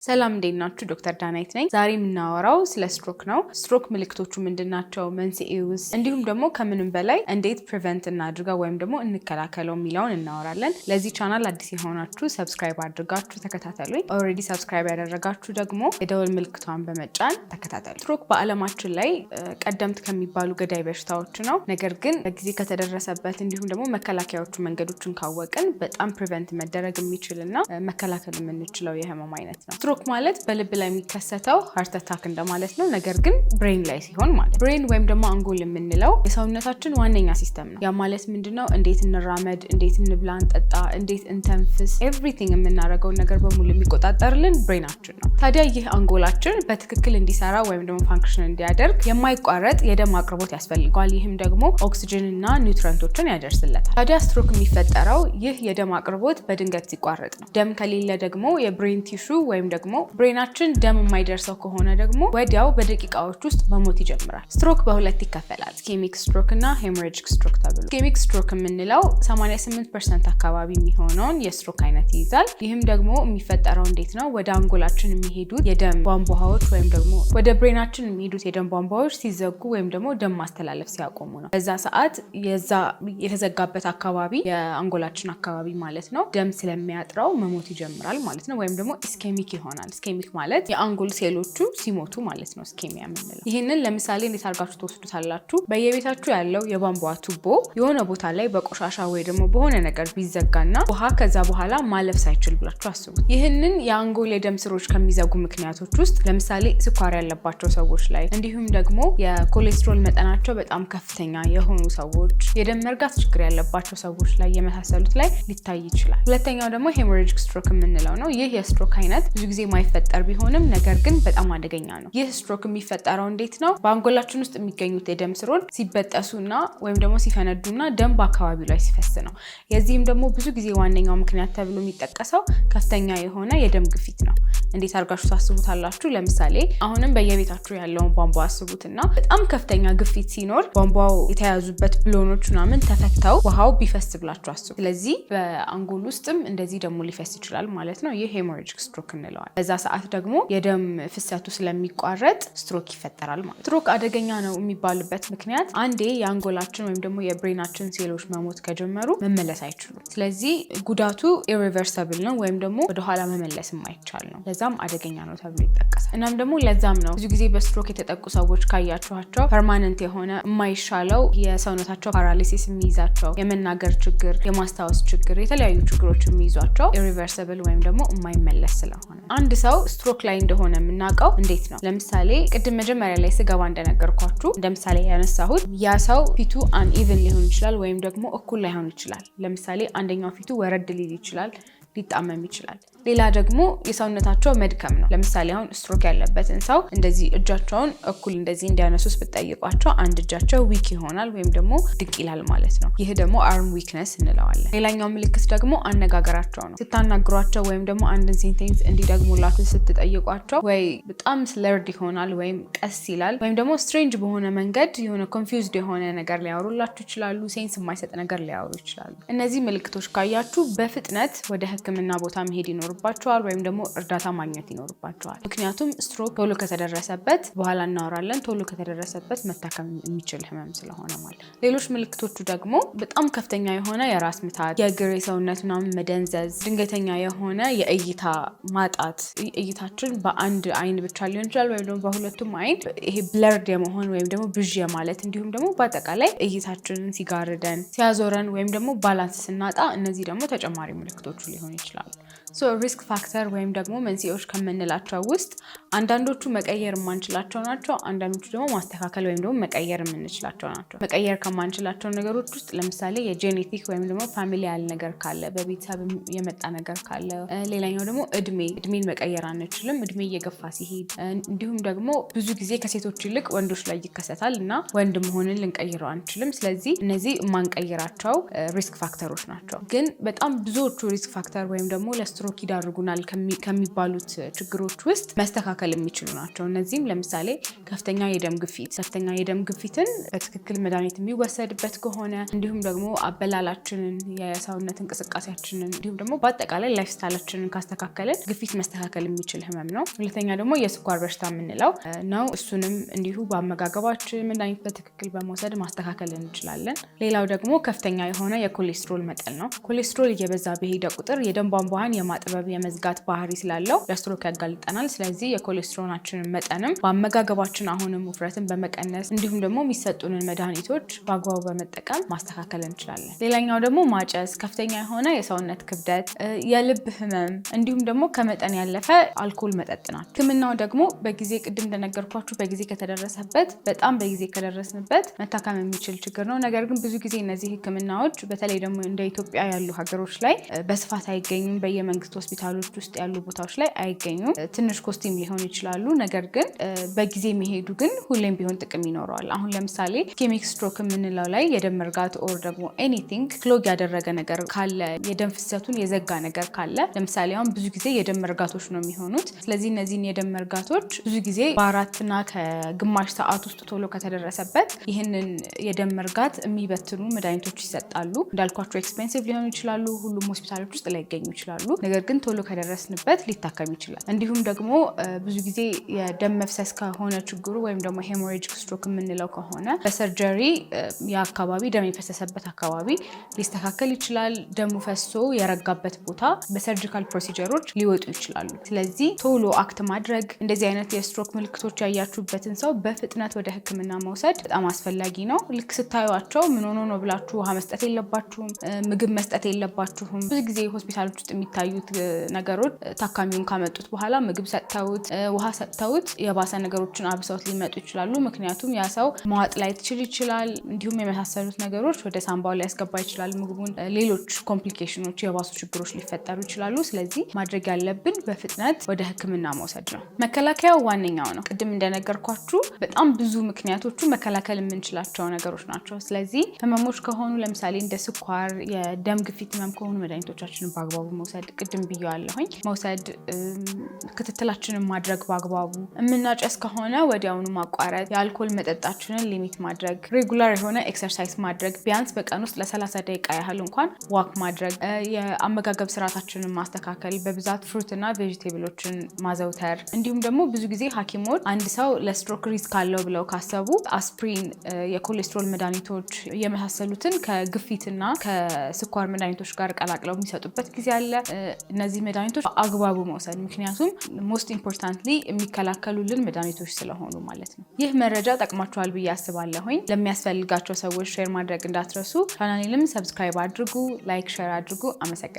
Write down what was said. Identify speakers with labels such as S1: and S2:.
S1: ሰላም እንዴት ናችሁ? ዶክተር ዳናይት ነኝ። ዛሬ የምናወራው ስለ ስትሮክ ነው። ስትሮክ ምልክቶቹ ምንድናቸው? መንስኤውስ? እንዲሁም ደግሞ ከምንም በላይ እንዴት ፕሪቨንት እናድርገው ወይም ደግሞ እንከላከለው የሚለውን እናወራለን። ለዚህ ቻናል አዲስ የሆናችሁ ሰብስክራይብ አድርጋችሁ ተከታተሉኝ። ኦልሬዲ ሰብስክራይብ ያደረጋችሁ ደግሞ የደወል ምልክቷን በመጫን ተከታተሉ። ስትሮክ በዓለማችን ላይ ቀደምት ከሚባሉ ገዳይ በሽታዎች ነው። ነገር ግን በጊዜ ከተደረሰበት እንዲሁም ደግሞ መከላከያዎቹ መንገዶችን ካወቅን በጣም ፕሪቨንት መደረግ የሚችልና መከላከል የምንችለው የህመም አይነት ነው። ስትሮክ ማለት በልብ ላይ የሚከሰተው ሃርት አታክ እንደማለት ነው። ነገር ግን ብሬን ላይ ሲሆን ማለት ብሬን ወይም ደግሞ አንጎል የምንለው የሰውነታችን ዋነኛ ሲስተም ነው። ያ ማለት ምንድነው? እንዴት እንራመድ፣ እንዴት እንብላ፣ እንጠጣ፣ እንዴት እንተንፍስ፣ ኤቭሪቲንግ የምናደርገውን ነገር በሙሉ የሚቆጣጠርልን ብሬናችን ነው። ታዲያ ይህ አንጎላችን በትክክል እንዲሰራ ወይም ደግሞ ፋንክሽን እንዲያደርግ የማይቋረጥ የደም አቅርቦት ያስፈልገዋል። ይህም ደግሞ ኦክሲጅን እና ኒውትረንቶችን ያደርስለታል። ታዲያ ስትሮክ የሚፈጠረው ይህ የደም አቅርቦት በድንገት ሲቋረጥ ነው። ደም ከሌለ ደግሞ የብሬን ቲሹ ወይም ደግሞ ብሬናችን ደም የማይደርሰው ከሆነ ደግሞ ወዲያው በደቂቃዎች ውስጥ መሞት ይጀምራል። ስትሮክ በሁለት ይከፈላል፣ ስኬሚክ ስትሮክ እና ሄሞሬጂክ ስትሮክ ተብሎ። ስኬሚክ ስትሮክ የምንለው 88% አካባቢ የሚሆነውን የስትሮክ አይነት ይይዛል። ይህም ደግሞ የሚፈጠረው እንዴት ነው? ወደ አንጎላችን የሚሄዱት የደም ቧንቧዎች ወይም ደግሞ ወደ ብሬናችን የሚሄዱት የደም ቧንቧዎች ሲዘጉ ወይም ደግሞ ደም ማስተላለፍ ሲያቆሙ ነው። በዛ ሰዓት የዛ የተዘጋበት አካባቢ የአንጎላችን አካባቢ ማለት ነው ደም ስለሚያጥረው መሞት ይጀምራል ማለት ነው። ወይም ደግሞ ኢስኬሚክ ይሆናል። ስኬሚክ ማለት የአንጎል ሴሎቹ ሲሞቱ ማለት ነው ስኬሚያ የምንለው። ይህንን ለምሳሌ እንዴት አድርጋችሁ ትወስዱታላችሁ? በየቤታችሁ ያለው የቧንቧ ቱቦ የሆነ ቦታ ላይ በቆሻሻ ወይ ደግሞ በሆነ ነገር ቢዘጋና ውሃ ከዛ በኋላ ማለፍ ሳይችል ብላችሁ አስቡት። ይህንን የአንጎል የደም ስሮች ከሚዘጉ ምክንያቶች ውስጥ ለምሳሌ ስኳር ያለባቸው ሰዎች ላይ እንዲሁም ደግሞ የኮሌስትሮል መጠናቸው በጣም ከፍተኛ የሆኑ ሰዎች፣ የደም መርጋት ችግር ያለባቸው ሰዎች ላይ የመሳሰሉት ላይ ሊታይ ይችላል። ሁለተኛው ደግሞ ሄሞሬጂክ ስትሮክ የምንለው ነው። ይህ የስትሮክ አይነት ብዙ ጊዜ ማይፈጠር ቢሆንም ነገር ግን በጣም አደገኛ ነው። ይህ ስትሮክ የሚፈጠረው እንዴት ነው? በአንጎላችን ውስጥ የሚገኙት የደም ስሮች ሲበጠሱና ወይም ደግሞ ሲፈነዱና ደም በአካባቢው ላይ ሲፈስ ነው። የዚህም ደግሞ ብዙ ጊዜ ዋነኛው ምክንያት ተብሎ የሚጠቀሰው ከፍተኛ የሆነ የደም ግፊት ነው። እንዴት አድርጋችሁ ታስቡታላችሁ? ለምሳሌ አሁንም በየቤታችሁ ያለውን ቧንቧ አስቡትና በጣም ከፍተኛ ግፊት ሲኖር ቧንቧው የተያዙበት ብሎኖች ምናምን ተፈተው ውሃው ቢፈስ ብላችሁ አስቡ። ስለዚህ በአንጎል ውስጥም እንደዚህ ደግሞ ሊፈስ ይችላል ማለት ነው። ይህ ሄሞሬጂክ ስትሮክ እንለዋል። በዛ ሰዓት ደግሞ የደም ፍሰቱ ስለሚቋረጥ ስትሮክ ይፈጠራል ማለት። ስትሮክ አደገኛ ነው የሚባልበት ምክንያት አንዴ የአንጎላችን ወይም ደግሞ የብሬናችን ሴሎች መሞት ከጀመሩ መመለስ አይችሉም። ስለዚህ ጉዳቱ ኢሪቨርሰብል ነው ወይም ደግሞ ወደኋላ መመለስ የማይቻል ነው። ለዛም አደገኛ ነው ተብሎ ይጠቀሳል። እናም ደግሞ ለዛም ነው ብዙ ጊዜ በስትሮክ የተጠቁ ሰዎች ካያችኋቸው ፐርማነንት የሆነ የማይሻለው የሰውነታቸው ፓራሊሲስ የሚይዛቸው፣ የመናገር ችግር፣ የማስታወስ ችግር፣ የተለያዩ ችግሮች የሚይዟቸው ኢሪቨርሰብል ወይም ደግሞ የማይመለስ ስለሆነ። አንድ ሰው ስትሮክ ላይ እንደሆነ የምናውቀው እንዴት ነው? ለምሳሌ ቅድም መጀመሪያ ላይ ስገባ እንደነገርኳችሁ እንደ ምሳሌ ያነሳሁት ያ ሰው ፊቱ አንኢቨን ሊሆን ይችላል ወይም ደግሞ እኩል ላይሆን ይችላል። ለምሳሌ አንደኛው ፊቱ ወረድ ሊል ይችላል፣ ሊጣመም ይችላል። ሌላ ደግሞ የሰውነታቸው መድከም ነው። ለምሳሌ አሁን ስትሮክ ያለበትን ሰው እንደዚህ እጃቸውን እኩል እንደዚህ እንዲያነሱስ ብትጠይቋቸው አንድ እጃቸው ዊክ ይሆናል ወይም ደግሞ ድቅ ይላል ማለት ነው። ይህ ደግሞ አርም ዊክነስ እንለዋለን። ሌላኛው ምልክት ደግሞ አነጋገራቸው ነው። ስታናግሯቸው ወይም ደግሞ አንድን ሴንቴንስ እንዲደግሙላችሁ ስትጠይቋቸው ወይ በጣም ስለርድ ይሆናል ወይም ቀስ ይላል ወይም ደግሞ ስትሬንጅ በሆነ መንገድ የሆነ ኮንፊውዝድ የሆነ ነገር ሊያወሩላችሁ ይችላሉ። ሴንስ የማይሰጥ ነገር ሊያወሩ ይችላሉ። እነዚህ ምልክቶች ካያችሁ በፍጥነት ወደ ሕክምና ቦታ መሄድ ይኖርባቸዋል ወይም ደግሞ እርዳታ ማግኘት ይኖርባቸዋል። ምክንያቱም ስትሮክ ቶሎ ከተደረሰበት በኋላ እናወራለን፣ ቶሎ ከተደረሰበት መታከም የሚችል ህመም ስለሆነ ማለት። ሌሎች ምልክቶቹ ደግሞ በጣም ከፍተኛ የሆነ የራስ ምታት፣ የእግር የሰውነት ምናምን መደንዘዝ፣ ድንገተኛ የሆነ የእይታ ማጣት፣ እይታችን በአንድ አይን ብቻ ሊሆን ይችላል ወይም ደግሞ በሁለቱም አይን ይሄ ብለርድ የመሆን ወይም ደግሞ ብዥ ማለት፣ እንዲሁም ደግሞ በአጠቃላይ እይታችንን ሲጋርደን፣ ሲያዞረን ወይም ደግሞ ባላንስ ስናጣ፣ እነዚህ ደግሞ ተጨማሪ ምልክቶቹ ሊሆኑ ይችላሉ። ሪስክ ፋክተር ወይም ደግሞ መንስኤዎች ከምንላቸው ውስጥ አንዳንዶቹ መቀየር የማንችላቸው ናቸው። አንዳንዶቹ ደግሞ ማስተካከል ወይም ደግሞ መቀየር የምንችላቸው ናቸው። መቀየር ከማንችላቸው ነገሮች ውስጥ ለምሳሌ የጄኔቲክ ወይም ደግሞ ፋሚሊያል ነገር ካለ፣ በቤተሰብ የመጣ ነገር ካለ። ሌላኛው ደግሞ እድሜን መቀየር አንችልም፣ እድሜ እየገፋ ሲሄድ። እንዲሁም ደግሞ ብዙ ጊዜ ከሴቶች ይልቅ ወንዶች ላይ ይከሰታል እና ወንድ መሆንን ልንቀይረው አንችልም። ስለዚህ እነዚህ የማንቀይራቸው ሪስክ ፋክተሮች ናቸው። ግን በጣም ብዙዎቹ ሪስክ ፋክተር ወይም ደግሞ ለስትሮክ ይዳርጉናል ከሚባሉት ችግሮች ውስጥ መስተካከል የሚችሉ ናቸው። እነዚህም ለምሳሌ ከፍተኛ የደም ግፊትን በትክክል መድኃኒት የሚወሰድበት ከሆነ እንዲሁም ደግሞ አበላላችንን፣ የሰውነት እንቅስቃሴያችንን እንዲሁም ደግሞ በአጠቃላይ ላይፍ ስታይላችንን ካስተካከልን ግፊት መስተካከል የሚችል ህመም ነው። ሁለተኛ ደግሞ የስኳር በሽታ የምንለው ነው። እሱንም እንዲሁ በአመጋገባችን መድኃኒት በትክክል በመውሰድ ማስተካከል እንችላለን። ሌላው ደግሞ ከፍተኛ የሆነ የኮሌስትሮል መጠን ነው። ኮሌስትሮል እየበዛ በሄደ ቁጥር የደም ቧንቧን የማጥበብ የመዝጋት ባህሪ ስላለው ለስትሮክ ያጋልጠናል። ስለዚህ የኮሌስትሮላችንን መጠንም በአመጋገባችን አሁንም ውፍረትን በመቀነስ እንዲሁም ደግሞ የሚሰጡንን መድኃኒቶች በአግባቡ በመጠቀም ማስተካከል እንችላለን። ሌላኛው ደግሞ ማጨስ፣ ከፍተኛ የሆነ የሰውነት ክብደት፣ የልብ ህመም እንዲሁም ደግሞ ከመጠን ያለፈ አልኮል መጠጥ ናቸው። ህክምናው ደግሞ በጊዜ ቅድም እንደነገርኳችሁ በጊዜ ከተደረሰበት በጣም በጊዜ ከደረስንበት መታከም የሚችል ችግር ነው። ነገር ግን ብዙ ጊዜ እነዚህ ህክምናዎች በተለይ ደግሞ እንደ ኢትዮጵያ ያሉ ሀገሮች ላይ በስፋት አይገኙም። በየመንግስት ሆስፒታሎች ውስጥ ያሉ ቦታዎች ላይ አይገኙም። ትንሽ ኮስቲም ሊሆን ይችላሉ። ነገር ግን በጊዜ የሚሄዱ ግን ሁሌም ቢሆን ጥቅም ይኖረዋል። አሁን ለምሳሌ ኢስኬሚክ ስትሮክ የምንለው ላይ የደም መርጋት ኦር ደግሞ ኤኒቲንግ ክሎግ ያደረገ ነገር ካለ፣ የደም ፍሰቱን የዘጋ ነገር ካለ ለምሳሌ አሁን ብዙ ጊዜ የደም መርጋቶች ነው የሚሆኑት። ስለዚህ እነዚህን የደም መርጋቶች ብዙ ጊዜ በ4 ከግማሽ ሰዓት ውስጥ ቶሎ ከተደረሰበት ይህንን የደም መርጋት የሚበትኑ መድኃኒቶች ይሰጣሉ። እንዳልኳቸው ኤክስፔንሲቭ ሊሆኑ ይችላሉ። ሁሉም ሆስፒታሎች ውስጥ ላይገኙ ይችላሉ። ነገር ግን ቶሎ ከደረስንበት ሊታከም ይችላል። እንዲሁም ደግሞ ብዙ ጊዜ የደም መፍሰስ ከሆነ ችግሩ ወይም ደግሞ ሄሞሬጂክ ስትሮክ የምንለው ከሆነ በሰርጀሪ የአካባቢ ደም የፈሰሰበት አካባቢ ሊስተካከል ይችላል። ደሙ ፈሶ የረጋበት ቦታ በሰርጂካል ፕሮሲጀሮች ሊወጡ ይችላሉ። ስለዚህ ቶሎ አክት ማድረግ፣ እንደዚህ አይነት የስትሮክ ምልክቶች ያያችሁበትን ሰው በፍጥነት ወደ ሕክምና መውሰድ በጣም አስፈላጊ ነው። ልክ ስታዩቸው ምን ሆኖ ነው ብላችሁ ውሃ መስጠት የለባችሁም፣ ምግብ መስጠት የለባችሁም። ብዙ ጊዜ ሆስፒታሎች ውስጥ የሚታዩት ነገሮች ታካሚውን ካመጡት በኋላ ምግብ ሰጥተውት ውሃ ሰጥተውት የባሰ ነገሮችን አብሰውት ሊመጡ ይችላሉ። ምክንያቱም ያ ሰው መዋጥ ላይ ይችላል። እንዲሁም የመሳሰሉት ነገሮች ወደ ሳምባው ላይ ያስገባ ይችላል ምግቡን። ሌሎች ኮምፕሊኬሽኖች የባሱ ችግሮች ሊፈጠሩ ይችላሉ። ስለዚህ ማድረግ ያለብን በፍጥነት ወደ ህክምና መውሰድ ነው። መከላከያው ዋነኛው ነው። ቅድም እንደነገርኳችሁ በጣም ብዙ ምክንያቶቹ መከላከል የምንችላቸው ነገሮች ናቸው። ስለዚህ ህመሞች ከሆኑ ለምሳሌ እንደ ስኳር፣ የደም ግፊት ህመም ከሆኑ መድኃኒቶቻችንን በአግባቡ መውሰድ፣ ቅድም ብያለሁኝ መውሰድ፣ ክትትላችንን ማድረግ በአግባቡ። የምናጨስ ከሆነ ወዲያውኑ ማቋረጥ፣ የአልኮል መጠጣችንን ሊሚት ማድረግ፣ ሬጉላር የሆነ ኤክሰርሳይዝ ማድረግ፣ ቢያንስ በቀን ውስጥ ለ30 ደቂቃ ያህል እንኳን ዋክ ማድረግ፣ የአመጋገብ ስርዓታችንን ማስተካከል፣ በብዛት ፍሩት እና ቬጂቴብሎችን ማዘውተር። እንዲሁም ደግሞ ብዙ ጊዜ ሐኪሞች አንድ ሰው ለስትሮክ ሪስክ አለው ብለው ካሰቡ አስፕሪን፣ የኮሌስትሮል መድኃኒቶች የመሳሰሉትን ከግፊትና ከስኳር መድኃኒቶች ጋር ቀላቅለው የሚሰጡበት ጊዜ አለ። እነዚህ መድኃኒቶች አግባቡ መውሰድ፣ ምክንያቱም ሞስት ኢምፖርታንትሊ የሚከላከሉልን መድኃኒቶች ስለሆኑ ማለት ነው። ይህ መረጃ ጠቅማችኋል ብዬ አስባለሁኝ። ለሚያስፈልጋቸው ሰዎች ሼር ማድረግ እንዳትረሱ። ቻናሌንም ሰብስክራይብ አድርጉ፣ ላይክ፣ ሼር አድርጉ። አመሰግናለሁ።